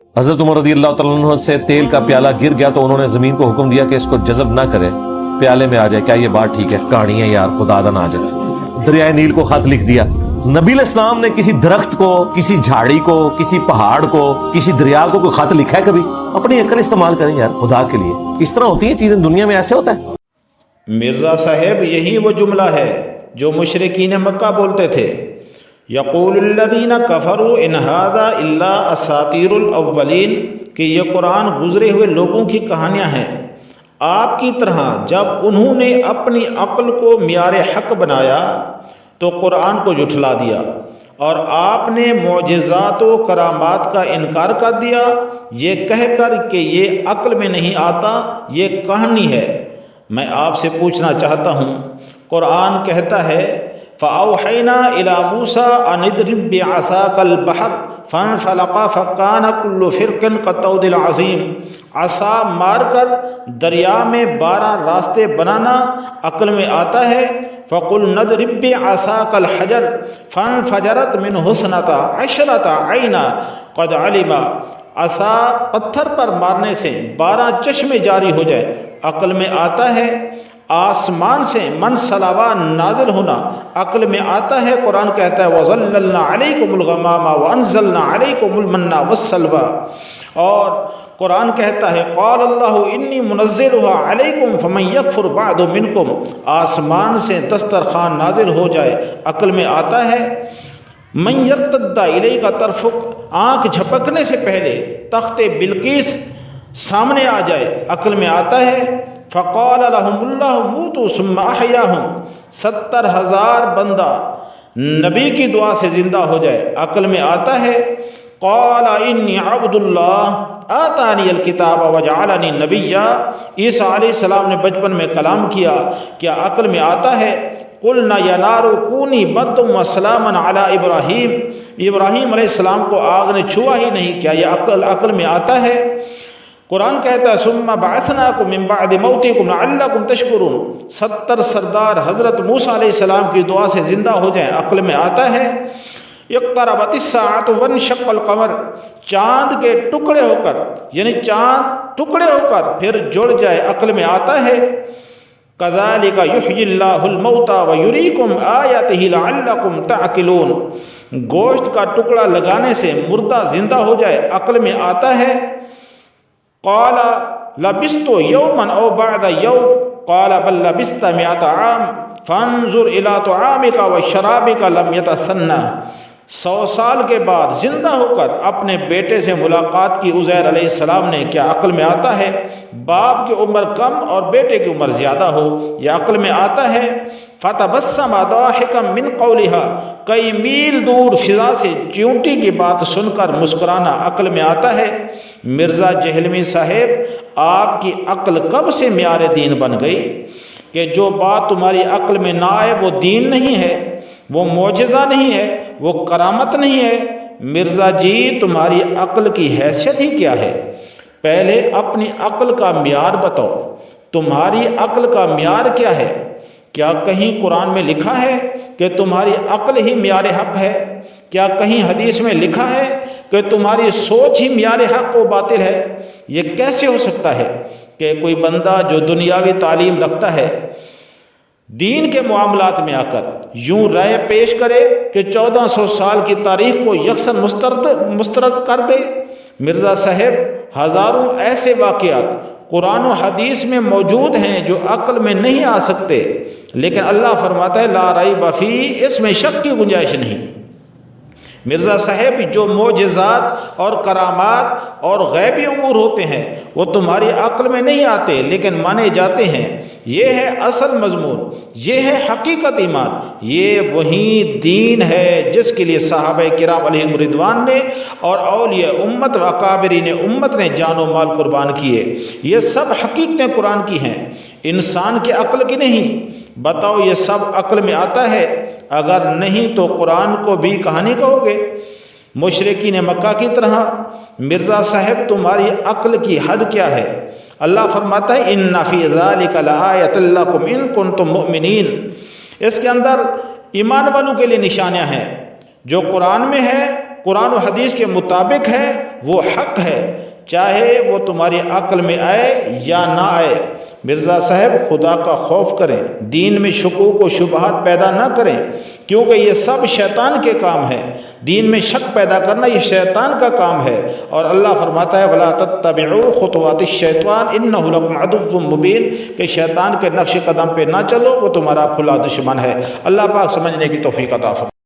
حضرت عمر رضی اللہ تعالیٰ عنہ سے تیل کا پیالہ گر گیا تو انہوں نے زمین کو حکم دیا کہ اس کو جذب نہ کرے، پیالے میں آ جائے۔ کیا یہ بات ٹھیک ہے؟ کہانی ہے یار، خدا نہ آ جائے۔ دریائے نیل کو خط لکھ دیا۔ نبی علیہ السلام نے کسی درخت کو، کسی جھاڑی کو، کسی پہاڑ کو، کسی دریا کو کوئی خط لکھا ہے کبھی؟ اپنی عقل استعمال کریں یار خدا کے لیے۔ اس طرح ہوتی ہیں چیزیں دنیا میں، ایسے ہوتا ہے۔ مرزا صاحب یہی وہ جملہ ہے جو مشرکین مکہ بولتے تھے، یقول الذین کفروا ان ھذا الا اساطیر الاولین، کہ یہ قرآن گزرے ہوئے لوگوں کی کہانیاں ہیں۔ آپ کی طرح جب انہوں نے اپنی عقل کو معیار حق بنایا تو قرآن کو جھٹلا دیا، اور آپ نے معجزات و کرامات کا انکار کر دیا یہ کہہ کر کہ یہ عقل میں نہیں آتا، یہ کہانی ہے۔ میں آپ سے پوچھنا چاہتا ہوں، قرآن کہتا ہے فَأَوْحَيْنَا إِلَى مُوسَىٰ أَنِ اضْرِب بِّعَصَاكَ الْبَحْرَ فَانْفَلَقَ فَكَانَ كُلُّ فِرْقٍ كَالطَّوْدِ الْعَظِيمِ، عصا مار کر دریا میں 12 راستے بنانا عقل میں آتا ہے۔ فَقُلْنَا اضْرِب بِّعَصَاكَ الْحَجَرَ فَانْفَجَرَتْ مِنْهُ اثْنَتَا عَشْرَةَ عَيْنًا قَدْ عَلِمَ، عصا پتھر پر مارنے سے 12 چشمے جاری ہو جائے، عقل میں آتا ہے۔ آسمان سے من سلاوا نازل ہونا عقل میں آتا ہے۔ قرآن کہتا ہے وَظَلَّلْنَا عَلَيْكُمُ الْغَمَامَ وَأَنزَلْنَا عَلَيْكُمُ الْمَنَّ وَالسَّلْوَىٰ، اور قرآن کہتا ہے قال اللہ انی منزلها علیکم فمن یکفر بعد منکم، آسمان سے دسترخوان نازل ہو جائے، عقل میں آتا ہے۔ من یرتد الیک طرفک، آنکھ جھپکنے سے پہلے تخت بلقیس سامنے آ جائے، عقل میں آتا ہے۔ فقال لهم اللہ موتوا ثم احیاہم، 70,000 بندہ نبی کی دعا سے زندہ ہو جائے، عقل میں آتا ہے۔ قال انی عبد اللہ آتانی الکتاب وجعلنی نبیا، عیسیٰ علیہ السلام نے بچپن میں کلام کیا، کیا عقل میں آتا ہے؟ قلنا یا نار کونی بردا وسلاما علی ابراہیم، ابراہیم علیہ السلام کو آگ نے چھوا ہی نہیں، کیا یہ عقل میں آتا ہے؟ قرآن کہتا ہے ثم بعثناکم من بعد موتکم لعلکم تشکرون، 70 سردار حضرت موسیٰ علیہ السلام کی دعا سے زندہ ہو جائیں، عقل میں آتا ہے۔ اقتربت الساعۃ وانشق القمر، چاند کے ٹکڑے ہو کر، یعنی چاند ٹکڑے ہو کر پھر جڑ جائے، عقل میں آتا ہے۔ کذالک یحیی اللہ الموتى ویریکم آیاتہ لعلکم تعقلون، گوشت کا ٹکڑا لگانے سے مردہ زندہ ہو جائے، عقل میں آتا ہے۔ قال لبثت یوما او بعد یوم قال بل لبثت 100 عام فانظر الى طعامک وشرابک لم یتسنى، 100 سال کے بعد زندہ ہو کر اپنے بیٹے سے ملاقات کی عزیر علیہ السلام نے، کیا عقل میں آتا ہے؟ باپ کی عمر کم اور بیٹے کی عمر زیادہ ہو، یہ عقل میں آتا ہے۔ فتبسم ضاحکا من قولها، کئی میل دور فضا سے چیونٹی کی بات سن کر مسکرانا، عقل میں آتا ہے۔ مرزا جہلمی صاحب، آپ کی عقل کب سے معیار دین بن گئی کہ جو بات تمہاری عقل میں نہ آئے وہ دین نہیں ہے، وہ معجزہ نہیں ہے، وہ کرامت نہیں ہے۔ مرزا جی تمہاری عقل کی حیثیت ہی کیا ہے؟ پہلے اپنی عقل کا معیار بتاؤ، تمہاری عقل کا معیار کیا ہے؟ کیا کہیں قرآن میں لکھا ہے کہ تمہاری عقل ہی معیار حق ہے؟ کیا کہیں حدیث میں لکھا ہے کہ تمہاری سوچ ہی معیار حق و باطل ہے؟ یہ کیسے ہو سکتا ہے کہ کوئی بندہ جو دنیاوی تعلیم رکھتا ہے دین کے معاملات میں آ کر یوں رائے پیش کرے کہ 1400 سال کی تاریخ کو یکساں مسترد کر دے؟ مرزا صاحب، ہزاروں ایسے واقعات قرآن و حدیث میں موجود ہیں جو عقل میں نہیں آ سکتے، لیکن اللہ فرماتا ہے لا ریب فیہ، اس میں شک کی گنجائش نہیں۔ مرزا صاحب، جو معجزات اور کرامات اور غیبی امور ہوتے ہیں وہ تمہاری عقل میں نہیں آتے لیکن مانے جاتے ہیں، یہ ہے اصل مضمون، یہ ہے حقیقت ایمان، یہ وہی دین ہے جس کے لیے صحابہ کرام علیہم رضوان نے اور اولیاء امت و اکابرین امت نے جان و مال قربان کیے۔ یہ سب حقیقتیں قرآن کی ہیں، انسان کی عقل کی نہیں۔ بتاؤ یہ سب عقل میں آتا ہے؟ اگر نہیں تو قرآن کو بھی کہانی کہو گے؟ مشرکین مکہ کی طرح مرزا صاحب تمہاری عقل کی حد کیا ہے؟ اللہ فرماتا ہے ان فی ذلک لآیۃ لکم ان کنتم مؤمنین، اس کے اندر ایمان والوں کے لیے نشانیاں ہیں، جو قرآن میں ہے، قرآن و حدیث کے مطابق ہے، وہ حق ہے، چاہے وہ تمہاری عقل میں آئے یا نہ آئے۔ مرزا صاحب خدا کا خوف کریں، دین میں شکوک و شبہات پیدا نہ کریں، کیونکہ یہ سب شیطان کے کام ہے۔ دین میں شک پیدا کرنا یہ شیطان کا کام ہے، اور اللہ فرماتا ہے وَلَا تَتَّبِعُوا خُطُوَاتِ الشَّيْطَانِ إِنَّهُ لَكُمْ عَدُوٌّ مُّبِينٌ، کہ شیطان کے نقش قدم پہ نہ چلو، وہ تمہارا کھلا دشمن ہے۔ اللہ پاک سمجھنے کی توفیق عطا فرمائے۔